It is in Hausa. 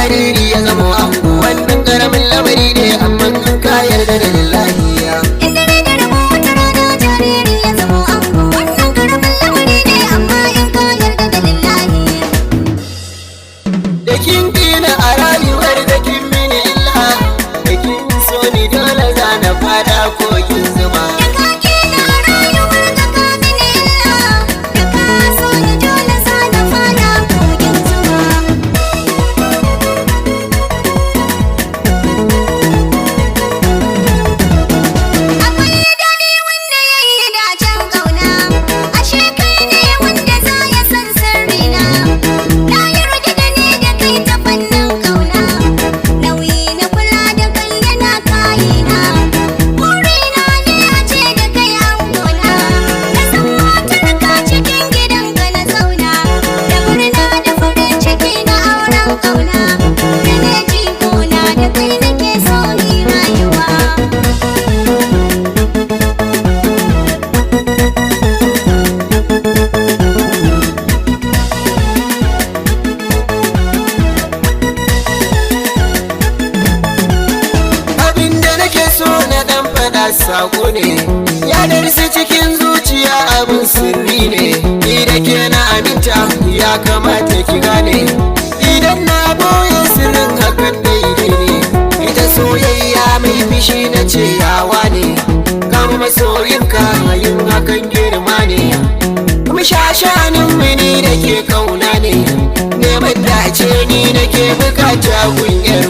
jariri ya zama ango. Wannan karamin lamari ne amma in ka yarda da lillahi ya. Inda ne da rabo wata rana jariri ya zama ango. Wannan karamin lamari ne amma in ka yarda da lillahi. Da kin kina a rayuwar da kin mini illa, da kin so ni dole za na fada kogin zuma. Da ka kina a rayuwar da ka mini illa, da ka so ni dole za na fada kogin zuma. Akwai daɗi wanda ya yi dacen ƙauna, ashe kai ne wanda za ya san sirrina. Na yarda da ni da kai ta fannin ƙauna, nauyi na kula da kai yana kayina. Burina ne a ce da kai angona, na san matar ka cikin gidanka na zauna, da murna da farin ciki na auren ƙauna. Da ne jikona da kai nake so ni rayuwa. Abinda nake so na dan fada sako ne, ya darsi cikin zuciya abin sirri ne. Ni da ke na aminta ya kamata ki gane, idan na boye sirrin hakan daidai ne. Ita soyayya mai fishi na ce yawa ne, kama masoyinka yin hakan girma ne. Kuma shashanin mini da ke kauna ne, neman dace ni nake bukata kunyar